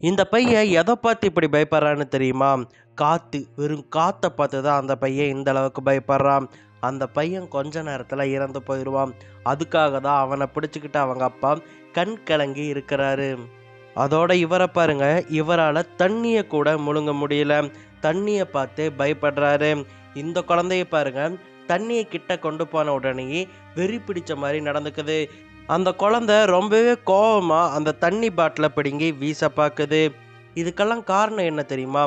இந்த பையன் எதை பார்த்து இப்படி பயப்படுறான்னு தெரியுமா? காத்து. வெறும் காத்த பார்த்து தான் அந்த பையன் இந்த அளவுக்கு பயப்படுறான். அந்த பையன் கொஞ்ச நேரத்துல இறந்து போயிடுவான். அதுக்காக தான் அவனை பிடிச்சுக்கிட்டு அவங்க அப்பா கண் கலங்கி இருக்கிறாரு. அதோட இவரை பாருங்க, இவரால தண்ணிய கூட முழுங்க முடியல. தண்ணிய பார்த்து பயப்படுறாரு. இந்த குழந்தைய பாருங்க, தண்ணியை கிட்ட கொண்டு போன உடனேயே வெறி பிடிச்ச மாதிரி நடந்துக்குது. அந்த குழந்தை ரொம்பவே கோவமா அந்த தண்ணி பாட்டிலை பிடுங்கி வீச பார்க்குது. இதுக்கெல்லாம் காரணம் என்ன தெரியுமா?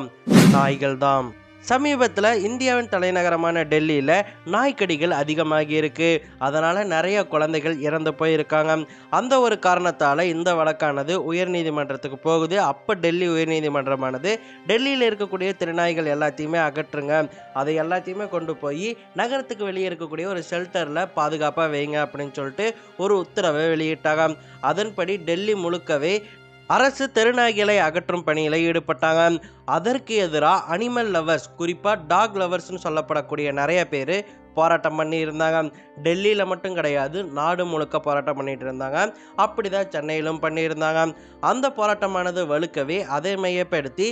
நாய்கள் தான். சமீபத்தில் இந்தியாவின் தலைநகரமான டெல்லியில் நாய்க்கடிகள் அதிகமாகி இருக்கு. அதனால நிறைய குழந்தைகள் இறந்து போயிருக்காங்க. அந்த ஒரு காரணத்தால் இந்த வழக்கானது உயர்நீதிமன்றத்துக்கு போகுது. அப்போ டெல்லி உயர்நீதிமன்றமானது டெல்லியில் இருக்கக்கூடிய திருநாய்கள் எல்லாத்தையுமே அகற்றுங்க, அதை எல்லாத்தையுமே கொண்டு போய் நகரத்துக்கு வெளியே இருக்கக்கூடிய ஒரு ஷெல்டரில் பாதுகாப்பாக வைங்க அப்படின்னு சொல்லிட்டு ஒரு உத்தரவை வெளியிட்டாங்க. அதன்படி டெல்லி முழுக்கவே அரசு தெருநாய்களை அகற்றும் பணியில் ஈடுபட்டாங்க. அதற்கு எதிராக அனிமல் லவர்ஸ், குறிப்பாக டாக் லவர்ஸ்னு சொல்லப்படக்கூடிய நிறைய பேர் போராட்டம் பண்ணி இருந்தாங்க. டெல்லியில் மட்டும் கிடையாது, நாடு முழுக்க போராட்டம் பண்ணிட்டு இருந்தாங்க. அப்படிதான் சென்னையிலும் பண்ணியிருந்தாங்க. அந்த போராட்டமானது வலுக்கவே அதை மையப்படுத்தி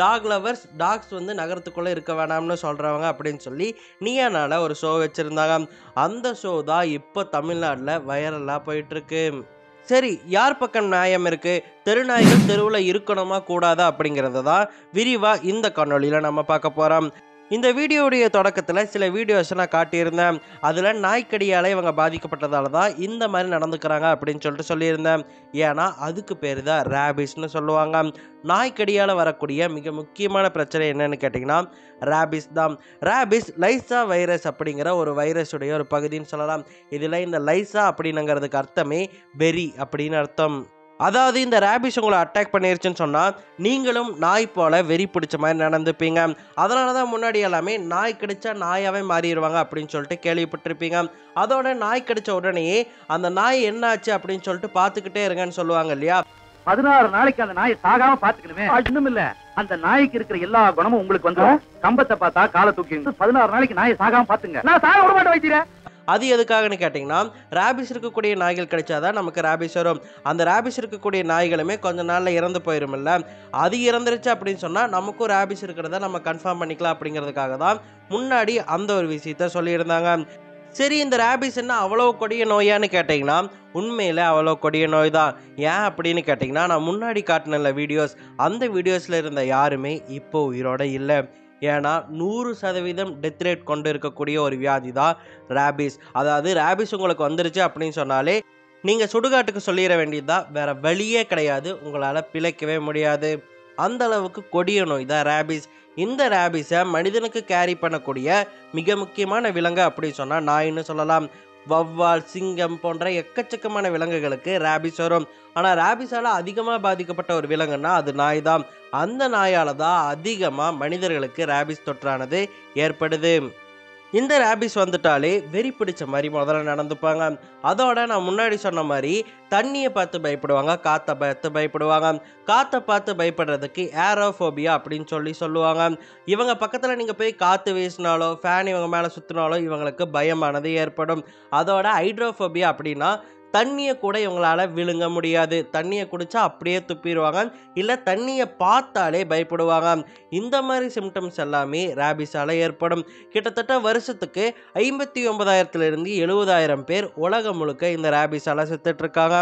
டாக் லவர்ஸ், டாக்ஸ் நகரத்துக்குள்ளே இருக்க வேணாம்னு சொல்கிறவங்க அப்படின்னு சொல்லி நீயானால ஒரு ஷோ வச்சுருந்தாங்க. அந்த ஷோ தான் இப்போ தமிழ்நாட்டில் வைரலாக போயிட்டுருக்கு. சரி, யார் பக்கம் நியாயம் இருக்கு? தெருநாய்கள் தெருவில் இருக்கணுமா கூடாதா அப்படிங்கிறத தான் விரிவாக இந்த காணொலியில் நம்ம பார்க்க போகிறோம். இந்த வீடியோடைய தொடக்கத்தில் சில வீடியோஸை நான் காட்டியிருந்தேன். அதில் நாய்க்கடியால் இவங்க பாதிக்கப்பட்டதால தான் இந்த மாதிரி நடந்துக்கிறாங்க அப்படின்னு சொல்லிட்டு சொல்லியிருந்தேன். ஏன்னா அதுக்கு பேர் தான் ரேபிஸ்ன்னு சொல்லுவாங்க. நாய்க்கடியால் வரக்கூடிய மிக முக்கியமான பிரச்சனை என்னன்னு கேட்டிங்கன்னா ரேபிஸ் தான். ரேபிஸ் லைசா வைரஸ் அப்படிங்கிற ஒரு வைரஸுடைய ஒரு பகுதின்னு சொல்லலாம். இதில் இந்த லைசா அப்படின்னுங்கிறதுக்கு அர்த்தமே வெறி அப்படின்னு அர்த்தம். அதாவது இந்த ரேபிஸ் உங்களை அட்டாக் பண்ணிருச்சுன்னு சொன்னால் நீங்களும் நாய் போல வெறி பிடிச்ச மாதிரி நடந்துப்பீங்க. அதனால தான் முன்னாடி எல்லாமே நாய் கடிச்சா நாயாவே மாறிடுவாங்க அப்படின்னு சொல்லிட்டு கேள்விப்பட்டிருப்பீங்க. அதோட நாய் கடிச்ச உடனேயே அந்த நாய் என்ன ஆச்சு அப்படின்னு சொல்லிட்டு பார்த்துக்கிட்டே இருங்கன்னு சொல்லுவாங்க இல்லையா? 16 நாளைக்கு அந்த நாயை சாகாம பாத்துக்கணுமே. இன்னும் இல்ல, அந்த நாய்க்கு இருக்கிற எல்லா குணமும் உங்களுக்கு வந்து கம்பத்தை பார்த்தா காலை தூக்கி 16 நாளைக்கு நாயை சாகாம பாத்துங்க. நான் சாக விட மாட்டேன் வைத்தியரே. அது எதுக்காகன்னு கேட்டிங்கன்னா, ரேபிஸ் இருக்கக்கூடிய நாய்கள் கிடைச்சாதான் நமக்கு ரேபிஸ் வரும். அந்த ரேபிஸ் இருக்கக்கூடிய நாய்களுமே கொஞ்ச நாளில் இறந்து போயிருமில்ல, அது இறந்துருச்சு அப்படின்னு சொன்னால் நமக்கும் ரேபிஸ் இருக்கிறத நம்ம கன்ஃபார்ம் பண்ணிக்கலாம் அப்படிங்கிறதுக்காக தான் முன்னாடி அந்த ஒரு விஷயத்த சொல்லியிருந்தாங்க. சரி, இந்த ரேபிஸ் என்ன அவ்வளோ கொடிய நோயான்னு கேட்டிங்கன்னா உண்மையில் அவ்வளோ கொடிய நோய் தான். ஏன் அப்படின்னு கேட்டிங்கன்னா, நான் முன்னாடி காட்டின வீடியோஸ், அந்த வீடியோஸில் இருந்த யாருமே இப்போ உயிரோட இல்லை. ஏன்னா 100% டெத் ரேட் கொண்டு இருக்கக்கூடிய ஒரு வியாதி தான் ரேபிஸ். அதாவது ரேபிஸ் உங்களுக்கு வந்துருச்சு அப்படின்னு சொன்னாலே நீங்கள் சுடுகாட்டுக்கு சொல்லிட வேண்டியதுதான், வேற வழியே கிடையாது, உங்களால் பிழைக்கவே முடியாது. அந்த அளவுக்கு கொடிய நோய் தான் ரேபிஸ். இந்த ரேபிஸை மனிதனுக்கு கேரி பண்ணக்கூடிய மிக முக்கியமான விலங்கு அப்படின்னு சொன்னால் நாயின்னு சொல்லலாம். வவ்வால், சிங்கம் போன்ற எக்கச்சக்கமான விலங்குகளுக்கு ரேபிஸ் வரும். ஆனால் ரேபிஸால் அதிகமாக பாதிக்கப்பட்ட ஒரு விலங்குன்னா அது நாய் தான். அந்த நாயால் தான் அதிகமாக மனிதர்களுக்கு ரேபிஸ் தொற்றானது ஏற்படுது. இந்த ரேபிஸ் வந்துட்டாலே வெறி பிடிச்ச மாதிரி முதல்ல நடந்துப்பாங்க. அதோட நான் முன்னாடி சொன்ன மாதிரி தண்ணியை பார்த்து பயப்படுவாங்க, காற்றை பார்த்து பயப்படுவாங்க. காற்றை பார்த்து பயப்படுறதுக்கு ஏரோஃபோபியா அப்படின்னு சொல்லுவாங்க. இவங்க பக்கத்தில் நீங்கள் போய் காற்று வீசினாலோ ஃபேன் இவங்க மேலே சுற்றினாலோ இவங்களுக்கு பயமானது ஏற்படும். அதோட ஹைட்ரோஃபோபியா அப்படின்னா தண்ணியை கூட இவங்களால விழுங்க முடியாது. தண்ணியை குடிச்சா அப்படியே துப்பிடுவாங்க, இல்லை தண்ணியை பார்த்தாலே பயப்படுவாங்க. இந்த மாதிரி சிம்டம்ஸ் எல்லாமே ரேபிஸால் ஏற்படும். கிட்டத்தட்ட வருஷத்துக்கு 59,000 70,000 பேர் உலகம் முழுக்க இந்த ரேபிஸால் செத்துட்ருக்காங்க.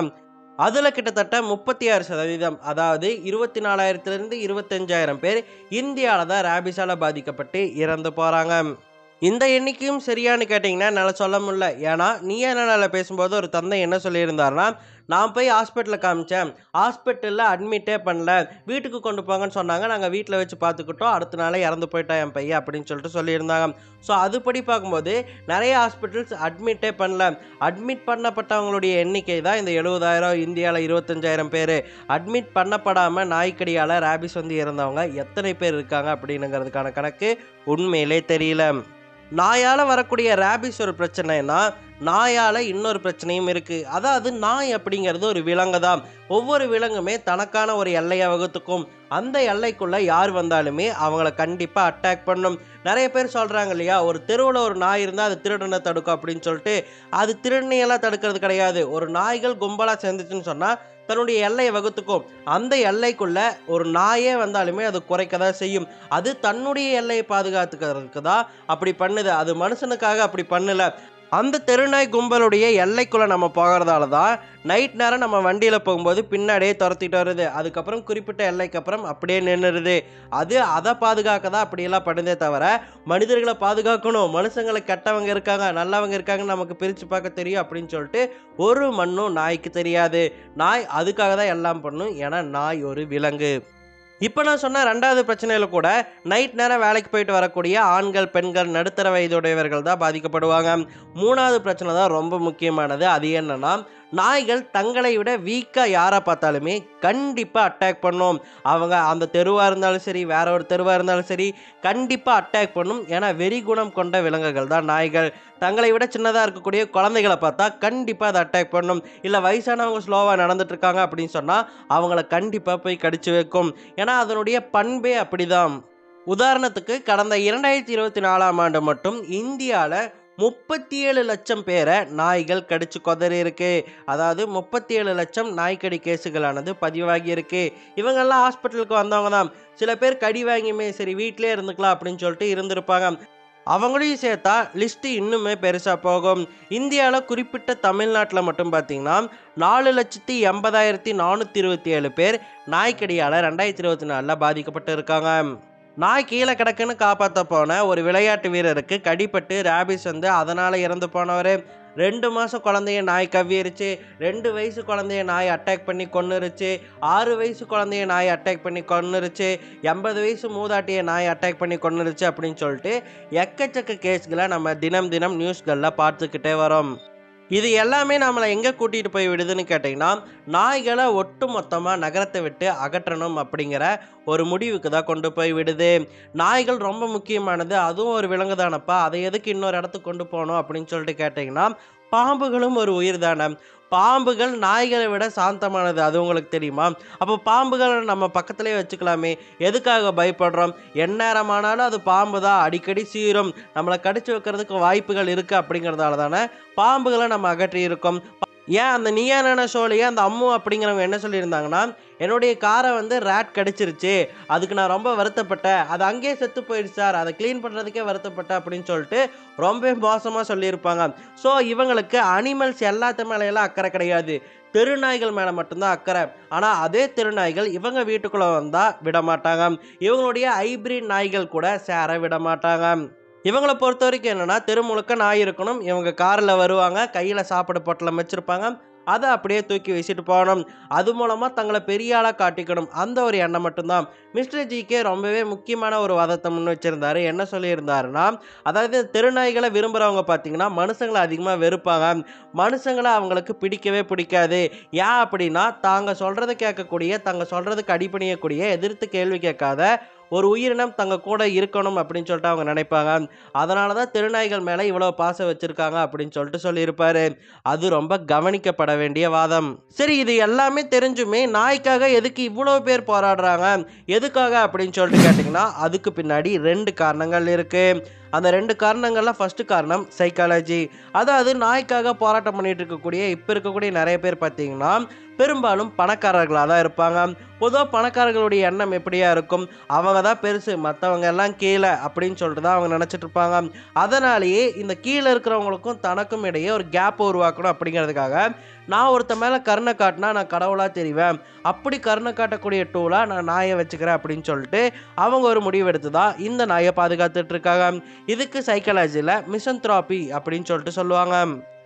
அதில் கிட்டத்தட்ட 36%, அதாவது 24,000 25,000 பேர் இந்தியாவில் தான் ரேபிஸால் பாதிக்கப்பட்டு இறந்து போகிறாங்க. இந்த எண்ணிக்கையும் சரியானு கேட்டிங்கன்னா என்னால் சொல்ல முடியல. ஏன்னா நீயா நானால பேசும்போது ஒரு தந்தை என்ன சொல்லியிருந்தாருன்னா, நான் போய் ஹாஸ்பிட்டலில் காமிச்சேன், ஹாஸ்பிட்டலில் அட்மிட்டே பண்ணல, வீட்டுக்கு கொண்டு போங்கன்னு சொன்னாங்க, நாங்கள் வீட்டில் வச்சு பார்த்துக்கிட்டோம், அடுத்த நாளே இறந்து போயிட்டா என் பையன் அப்படின்னு சொல்லிட்டு சொல்லியிருந்தாங்க. ஸோ அதுபடி பார்க்கும்போது நிறைய ஹாஸ்பிட்டல்ஸ் அட்மிட்டே பண்ணல. அட்மிட் பண்ணப்பட்டவங்களுடைய எண்ணிக்கை தான் இந்த 70,000. இந்தியாவில் 25,000 பேர். அட்மிட் பண்ணப்படாமல் நாய்க்கடியால் ரேபிஸ் இறந்தவங்க எத்தனை பேர் இருக்காங்க அப்படின்னுங்கிறதுக்கான கணக்கு உண்மையிலே தெரியல. நாயால் வரக்கூடிய ரேபிஸ் ஒரு பிரச்சனைனா நாயால் இன்னொரு பிரச்சனையும் இருக்குது. அதாவது நாய் அப்படிங்கிறது ஒரு விலங்கு தான். ஒவ்வொரு விலங்குமே தனக்கான ஒரு எல்லையை வகுத்துக்கும். அந்த எல்லைக்குள்ளே யார் வந்தாலுமே அவங்கள கண்டிப்பாக அட்டாக் பண்ணும். நிறைய பேர் சொல்கிறாங்க இல்லையா, ஒரு தெருவில் ஒரு நாய் இருந்தால் அது திருடனை தடுக்கும் அப்படின்னு சொல்லிட்டு. அது திருடனையெல்லாம் தடுக்கிறது கிடையாது. ஒரு நாய்கள் கும்பலாக சேர்ந்துச்சுன்னு சொன்னால் தன்னுடைய எல்லையை வகுத்துக்கும். அந்த எல்லைக்குள்ள ஒரு நாயே வந்தாலுமே அது குறைக்க தான் செய்யும். அது தன்னுடைய எல்லையை பாதுகாத்துக்கிறதுக்கு தான் அப்படி பண்ணுது. அது மனுஷனுக்காக அப்படி பண்ணல. அந்த தெருநாய் கும்பலுடைய எல்லைக்குள்ள நம்ம போகிறதால தான் நைட் நேரம் நம்ம வண்டியில் போகும்போது பின்னாடியே துரத்திட்டு வருது. அதுக்கப்புறம் குறிப்பிட்ட எல்லைக்கு அப்புறம் அப்படியே நின்றுடுது. அது அதை பாதுகாக்க தான் அப்படியெல்லாம் பண்ணுதே தவிர மனிதர்களை பாதுகாக்கணும், மனுஷங்களை கெட்டவங்க இருக்காங்க நல்லவங்க இருக்காங்கன்னு நமக்கு பிரித்து பார்க்க தெரியும் அப்படின்னு சொல்லிட்டு ஒரு மண்ணும் நாய்க்கு தெரியாது. நாய் அதுக்காக தான் எல்லாம் பண்ணும். ஏன்னா நாய் ஒரு விலங்கு. இப்போ நான் சொன்ன 2வது பிரச்சனையில் கூட நைட் நேரம் வேலைக்கு போயிட்டு வரக்கூடிய ஆண்கள், பெண்கள், நடுத்தர வயதுடையவர்கள் தான் பாதிக்கப்படுவாங்க. 3வது பிரச்சனை தான் ரொம்ப முக்கியமானது. அது என்னன்னா, நாய்கள் தங்களை விட வீக்காக யாரை பார்த்தாலுமே கண்டிப்பாக அட்டாக் பண்ணும். அவங்க அந்த தெருவாக இருந்தாலும் சரி, வேற ஒரு தெருவாக இருந்தாலும் சரி, கண்டிப்பாக அட்டாக் பண்ணும். ஏன்னா வெறி குணம் கொண்ட விலங்குகள் தான் நாய்கள். தங்களை விட சின்னதாக இருக்கக்கூடிய குழந்தைகளை பார்த்தா கண்டிப்பாக அதை அட்டாக் பண்ணும். இல்லை வயசானவங்க ஸ்லோவாக நடந்துட்டு இருக்காங்க அப்படின்னு சொன்னால் அவங்கள கண்டிப்பாக போய் கடிச்சு வைக்கும். ஏன்னா அதனுடைய பண்பே அப்படிதான். உதாரணத்துக்கு கடந்த 2024ஆம் ஆண்டு மட்டும் இந்தியாவில் 37 லட்சம் பேரை நாய்கள் கடிச்சு கொதறி இருக்கு. அதாவது 37 லட்சம் நாய்க்கடி கேஸுகளானது பதிவாகி இருக்கு. இவங்கெல்லாம் ஹாஸ்பிட்டலுக்கு வந்தவங்க தான். சில பேர் கடி வாங்கியுமே சரி வீட்டிலே இருந்துக்கலாம் அப்படின்னு சொல்லிட்டு இருந்திருப்பாங்க. அவங்களையும் சேர்த்தா லிஸ்ட்டு இன்னுமே பெருசாக போகும். இந்தியாவில் குறிப்பிட்ட தமிழ்நாட்டில் மட்டும் பார்த்தீங்கன்னா 4,80,427 பேர் நாய்க்கடியால் 2024 பாதிக்கப்பட்டு இருக்காங்க. நாய் கீழே கிடக்குன்னு காப்பாற்ற போன ஒரு விளையாட்டு வீரருக்கு கடிப்பட்டு ரேபிஸ் வந்து அதனால் இறந்து போனவர். 2 மாதம் குழந்தைய நாய் கவ்விருச்சு, 2 வயசு குழந்தைய நாய் அட்டாக் பண்ணி கொன்னுருச்சு, 6 வயசு குழந்தைய நாய் அட்டாக் பண்ணி கொன்னுருச்சு, 80 வயசு மூதாட்டிய நாய் அட்டாக் பண்ணி கொன்னுருச்சு அப்படின்னு சொல்லிட்டு எக்கச்சக்க கேஸ்களை நம்ம தினம் தினம் நியூஸ்களில் பார்த்துக்கிட்டே வரோம். இது எல்லாமே நம்மளை எங்கே கூட்டிகிட்டு போய் விடுதுன்னு கேட்டிங்கன்னா, நாய்களை ஒட்டு மொத்தமாக நகரத்தை விட்டு அகற்றணும் அப்படிங்கிற ஒரு முடிவுக்கு தான் கொண்டு போய் விடுது. நாய்கள் ரொம்ப முக்கியமானது, அதுவும் ஒரு விலங்கு தானப்பா, அதை எதுக்கு இன்னொரு இடத்துக்கு கொண்டு போகணும் அப்படின்னு சொல்லிட்டு கேட்டிங்கன்னா, பாம்புகளும் ஒரு உயிர் தானே. பாம்புகள் நாய்களை விட சாந்தமானது, அது உங்களுக்கு தெரியுமா? அப்போ பாம்புகளை நம்ம பக்கத்துலேயே வச்சுக்கலாமே, எதுக்காக பயப்படுறோம்? எந்நேரமானாலும் அது பாம்பு தான், அடிக்கடி சீரும், நம்மளை கடிச்சு வைக்கிறதுக்கு வாய்ப்புகள் இருக்குது அப்படிங்கிறதால தானே பாம்புகளை நம்ம அகற்றி இருக்கோம். ஏன் அந்த நீயானான ஷோலையே அந்த அம்மு அப்படிங்கிறவங்க என்ன சொல்லியிருந்தாங்கன்னா, என்னுடைய காரை வந்து ரேட் கடிச்சிருச்சு, அதுக்கு நான் ரொம்ப வருத்தப்பட்டேன், அது அங்கேயே செத்து போயிடுச்சு சார், அதை க்ளீன் பண்ணுறதுக்கே வருத்தப்பட்டேன் அப்படின்னு சொல்லிட்டு ரொம்ப மோசமாக சொல்லியிருப்பாங்க. ஸோ இவங்களுக்கு அனிமல்ஸ் எல்லாத்து மேலையெல்லாம் அக்கறை கிடையாது, தெருநாய்கள் மேலே மட்டும்தான் அக்கறை. ஆனால் அதே தெருநாய்கள் இவங்க வீட்டுக்குள்ளே வந்தால் விட மாட்டாங்க, இவங்களுடைய ஹைப்ரிட் நாய்கள் கூட சேர விட மாட்டாங்க. இவங்களை பொறுத்த வரைக்கும் என்னென்னா, தெரு முழுக்க நாய் இருக்கணும், இவங்க காரில் வருவாங்க, கையில் சாப்பாடு பொட்டலம் வச்சுருப்பாங்க, அதை அப்படியே தூக்கி வீசிட்டு போகணும், அது மூலமாக தங்களை பெரிய ஆளாக காட்டிக்கணும், அந்த ஒரு எண்ணம் மட்டும்தான். மிஸ்டர் ஜிகே ரொம்பவே முக்கியமான ஒரு வாதத்தை முன் வச்சுருந்தாரு. என்ன சொல்லியிருந்தாருன்னா, அதாவது தெருநாய்களை விரும்புகிறவங்க பார்த்தீங்கன்னா மனுஷங்களை அதிகமாக வெறுப்பாங்க, மனுஷங்களை அவங்களுக்கு பிடிக்கவே பிடிக்காது. ஏன் அப்படின்னா, தாங்க சொல்கிறத கேட்கக்கூடிய, தாங்க சொல்கிறதுக்கு அடிபணியக்கூடிய, எதிர்த்து கேள்வி கேட்காத ஒரு உயிரினம் தங்க கூட இருக்கணும் அப்படின்னு சொல்லிட்டு அவங்க நினைப்பாங்க. அதனால தான் தெருநாய்கள் மேலே இவ்வளோ பாசம் வச்சுருக்காங்க அப்படின்னு சொல்லிட்டு சொல்லியிருப்பாரு. அது ரொம்ப கவனிக்கப்பட வேண்டிய வாதம். சரி, இது எல்லாமே தெரிஞ்சுமே நாய்க்காக எதுக்கு இவ்வளோ பேர் போராடுறாங்க, எதுக்காக அப்படின்னு சொல்லிட்டு கேட்டிங்கன்னா, அதுக்கு பின்னாடி 2 காரணங்கள் இருக்குது. அந்த 2 காரணங்கள்லாம் ஃபஸ்ட்டு காரணம் சைக்காலஜி. அதாவது நாய்க்காக போராட்டம் பண்ணிட்டு இருக்கக்கூடிய இப்போ இருக்கக்கூடிய நிறைய பேர் பார்த்தீங்கன்னா பெரும்பாலும் பணக்காரர்களாக தான் இருப்பாங்க. பொதுவாக பணக்காரர்களுடைய எண்ணம் எப்படியா இருக்கும், அவங்க தான் பெருசு, மற்றவங்க எல்லாம் கீழே அப்படின்னு சொல்லிட்டு தான் அவங்க நினச்சிட்டு இருப்பாங்க. அதனாலேயே இந்த கீழே இருக்கிறவங்களுக்கும் தனக்கும் இடையே ஒரு கேப்பை உருவாக்கணும் அப்படிங்கிறதுக்காக, நான் ஒருத்த மேலே கருணை காட்டினா நான் கடவுளாக தெரிவேன், அப்படி கருணை காட்டக்கூடிய டூலாக நான் நாயை வச்சுக்கிறேன் அப்படின்னு சொல்லிட்டு அவங்க ஒரு முடிவு எடுத்து தான் இந்த நாயை பாதுகாத்துட்டு இருக்காங்க. இதுக்கு சைக்காலஜியில் மிசன்த்ராபி அப்படின்னு சொல்லிட்டு சொல்லுவாங்க.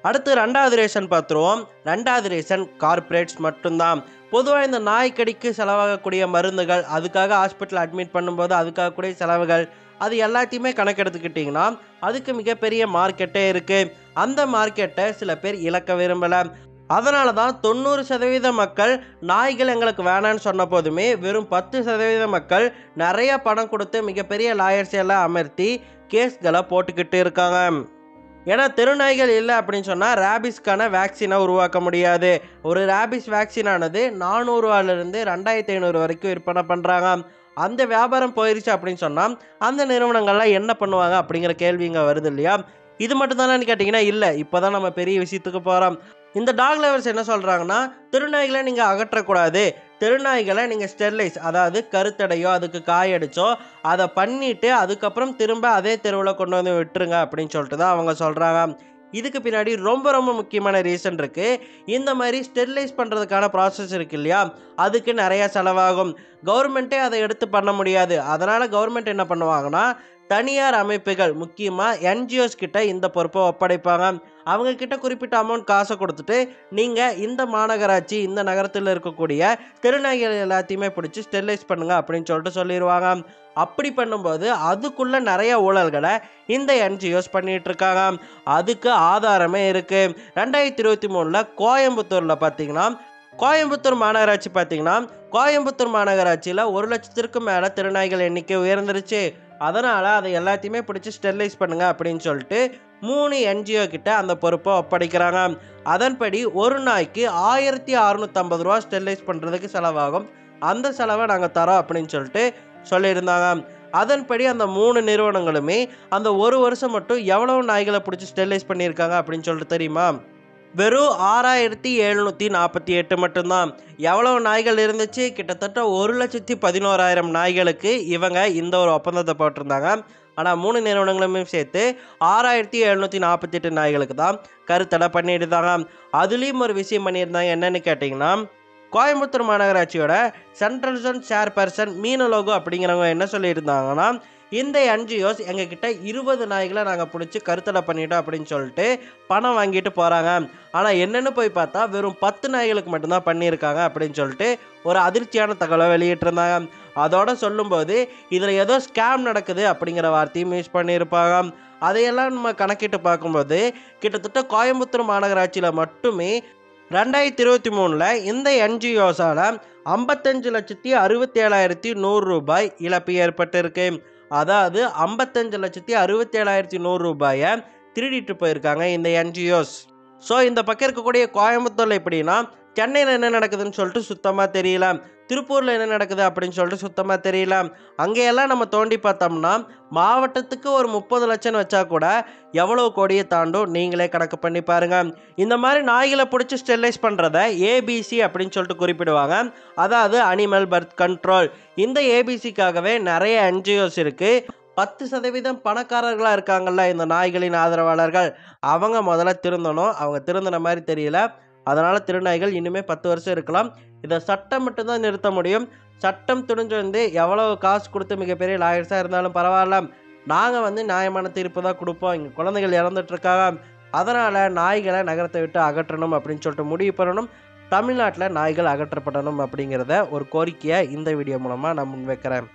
அடுத்து 2வது ரீசன் பார்த்துருவோம். 2வது ரீசன் கார்ப்பரேட்ஸ் மட்டும்தான். பொதுவாக இந்த நாய்க்கடிக்கு செலவாகக்கூடிய மருந்துகள், அதுக்காக ஹாஸ்பிட்டல் அட்மிட் பண்ணும்போது அதுக்காக கூடிய செலவுகள், அது எல்லாத்தையுமே கணக்கெடுத்துக்கிட்டிங்கன்னா அதுக்கு மிகப்பெரிய மார்க்கெட்டே இருக்குது. அந்த மார்க்கெட்டை சில பேர் இழக்க விரும்பலை. அதனால தான் 90% மக்கள் நாய்கள் எங்களுக்கு வேணான்னு சொன்ன போதுமே வெறும் 10% மக்கள் நிறைய பணம் கொடுத்து மிகப்பெரிய லாயர்ஸ் எல்லாம் அமர்த்தி கேஸ்களை போட்டுக்கிட்டு இருக்காங்க. ஏன்னா தெருநாய்கள் இல்லை அப்படின்னு சொன்னால் ரேபிஸ்க்கான வேக்சினை உருவாக்க முடியாது. ஒரு ரேபிஸ் வேக்சினானது 400 ரூபாயிலிருந்து 2500 வரைக்கும் விற்பனை பண்ணுறாங்க. அந்த வியாபாரம் போயிடுச்சு அப்படின்னு சொன்னால் அந்த நிறுவனங்கள்லாம் என்ன பண்ணுவாங்க அப்படிங்கிற கேள்வி இங்கே வருது இல்லையா? இது மட்டும் தானே கேட்டிங்கன்னா இல்லை, இப்போ தான் நம்ம பெரிய விஷயத்துக்கு போகிறோம். இந்த டாக் லவர்ஸ் என்ன சொல்கிறாங்கன்னா, தெருநாய்களை நீங்கள் அகற்றக்கூடாது, தெருநாய்களை நீங்கள் ஸ்டெர்லைஸ், அதாவது கருத்தடையோ அதுக்கு காயடிச்சோ அதை பண்ணிவிட்டு அதுக்கப்புறம் திரும்ப அதே தெருவில் கொண்டு வந்து விட்டுருங்க அப்படின்னு சொல்லிட்டு தான் அவங்க சொல்கிறாங்க. இதுக்கு பின்னாடி ரொம்ப ரொம்ப முக்கியமான ரீசன் இருக்குது. இந்த மாதிரி ஸ்டெர்லைஸ் பண்ணுறதுக்கான ப்ராசஸ் இருக்குது இல்லையா, அதுக்கு நிறையா செலவாகும். கவர்மெண்ட்டே அதை எடுத்து பண்ண முடியாது. அதனால் கவர்மெண்ட் என்ன பண்ணுவாங்கன்னா, தனியார் அமைப்புகள் முக்கியமாக என்ஜிஓஸ் கிட்ட இந்த பொறுப்பை ஒப்படைப்பாங்க. அவங்க கிட்ட குறிப்பிட்ட அமௌண்ட் காசை கொடுத்துட்டு நீங்கள் இந்த மாநகராட்சி இந்த நகரத்தில் இருக்கக்கூடிய தெருநாய்கள் எல்லாத்தையுமே பிடிச்சி ஸ்டெர்லைஸ் பண்ணுங்க அப்படின்னு சொல்லிட்டு சொல்லிடுவாங்க. அப்படி பண்ணும்போது அதுக்குள்ள நிறைய ஊழல்களை இந்த என்ஜிஓஸ் பண்ணிட்டு இருக்காங்க. அதுக்கு ஆதாரமே இருக்கு. 2023 கோயம்புத்தூரில் பார்த்தீங்கன்னா, கோயம்புத்தூர் மாநகராட்சி பார்த்தீங்கன்னா, கோயம்புத்தூர் மாநகராட்சியில் 1 லட்சத்திற்கும் மேலே திருநாய்கள் எண்ணிக்கை உயர்ந்துருச்சு. அதனால் அதை எல்லாத்தையுமே பிடிச்சி ஸ்டெர்லைஸ் பண்ணுங்க அப்படின்னு சொல்லிட்டு 3 என்ஜிஓ கிட்ட அந்த பொறுப்பை ஒப்படைக்கிறாங்க. அதன்படி ஒரு நாய்க்கு 1650 ரூபா ஸ்டெர்லைஸ் பண்ணுறதுக்கு செலவாகும். அந்த செலவை நாங்கள் தரோம் அப்படின்னு சொல்லிட்டு சொல்லியிருந்தாங்க. அதன்படி அந்த 3 நிறுவனங்களுமே அந்த ஒரு வருஷம் மட்டும் எவ்வளவு நாய்களை பிடிச்சி ஸ்டெர்லைஸ் பண்ணியிருக்காங்க அப்படின்னு சொல்லிட்டு தெரியுமா? வெறும் 6748 மட்டும்தான். எவ்வளவு நாய்கள் இருந்துச்சு? கிட்டத்தட்ட 1,11,000 நாய்களுக்கு இவங்க இந்த ஒரு ஒப்பந்தத்தை போட்டிருந்தாங்க. ஆனால் 3 நிறுவனங்களுமே சேர்த்து 6748 நாய்களுக்கு தான் கருத்தடை பண்ணியிருந்தாங்க. அதுலேயும் ஒரு விஷயம் பண்ணியிருந்தாங்க. என்னன்னு கேட்டிங்கன்னா, கோயம்புத்தூர் மாநகராட்சியோட சென்ட்ரல் ஜோன் சேர்பர்சன் மீனலோகோ அப்படிங்கிறவங்க என்ன சொல்லியிருந்தாங்கன்னா, இந்த என்ஜிஓஸ் எங்ககிட்ட 20 நாய்களை நாங்கள் பிடிச்சி கருத்தடை பண்ணிட்டோம் அப்படின்னு சொல்லிட்டு பணம் வாங்கிட்டு போகிறாங்க. ஆனால் என்னென்னு போய் பார்த்தா வெறும் 10 நாய்களுக்கு மட்டும்தான் பண்ணியிருக்காங்க அப்படின்னு சொல்லிட்டு ஒரு அதிர்ச்சியான தகவலை வெளியிட்டிருந்தாங்க. அதோட சொல்லும்போது இதில் ஏதோ ஸ்கேம் நடக்குது அப்படிங்கிற வார்த்தையும் யூஸ் பண்ணியிருப்பாங்க. அதையெல்லாம் நம்ம கணக்கிட்டு பார்க்கும்போது கிட்டத்தட்ட கோயம்புத்தூர் மாநகராட்சியில் மட்டுமே 2023 இந்த என்ஜிஓஸால் 55,67,100 ரூபாய் இழப்பு ஏற்பட்டிருக்கு. அதாவது 55,67,100 ரூபாயை திருடிட்டு போயிருக்காங்க இந்த என்ஜிஓஸ். ஸோ இந்த பக்கம் இருக்கக்கூடிய கோயம்புத்தூரில் எப்படின்னா, சென்னையில் என்ன நடக்குதுன்னு சொல்லிட்டு சுத்தமாக தெரியல, திருப்பூரில் என்ன நடக்குது அப்படின்னு சொல்லிட்டு சுத்தமாக தெரியல. அங்கேயெல்லாம் நம்ம தோண்டி பார்த்தோம்னா மாவட்டத்துக்கு ஒரு 30 லட்சம் வச்சா கூட எவ்வளோ கோடியை தாண்டும் நீங்களே கணக்கு பண்ணி பாருங்கள். இந்த மாதிரி நாய்களை பிடிச்சி ஸ்டெர்லைஸ் பண்ணுறத ஏபிசி அப்படின்னு சொல்லிட்டு குறிப்பிடுவாங்க. அதாவது அனிமல் பர்த் கண்ட்ரோல். இந்த ஏபிசிக்காகவே நிறைய என்ஜிஓஸ் இருக்குது. 10% பணக்காரர்களாக இருக்காங்கல்ல இந்த நாய்களின் ஆதரவாளர்கள், அவங்க முதல்ல திருந்தணும். அவங்க திருந்தின மாதிரி தெரியல. அதனால் திருநாய்கள் இன்னுமே 10 வருஷம் இருக்கலாம். இதை சட்டம் மட்டும்தான் நிறுத்த முடியும். சட்டம் துணிஞ்சு வந்து எவ்வளோ காசு கொடுத்து மிகப்பெரிய லாயர்ஸாக இருந்தாலும் பரவாயில்ல, நாங்கள் நியாயமான தீர்ப்பு தான் கொடுப்போம். இங்கே குழந்தைகள் இறந்துட்டுருக்காங்க, அதனால் நாய்களை நகரத்தை விட்டு அகற்றணும் அப்படின்னு சொல்லிட்டு முடிவு பண்ணணும். தமிழ்நாட்டில் நாய்கள் அகற்றப்படணும் அப்படிங்கிறத ஒரு கோரிக்கையை இந்த வீடியோ மூலமாக நான் முன்வைக்கிறேன்.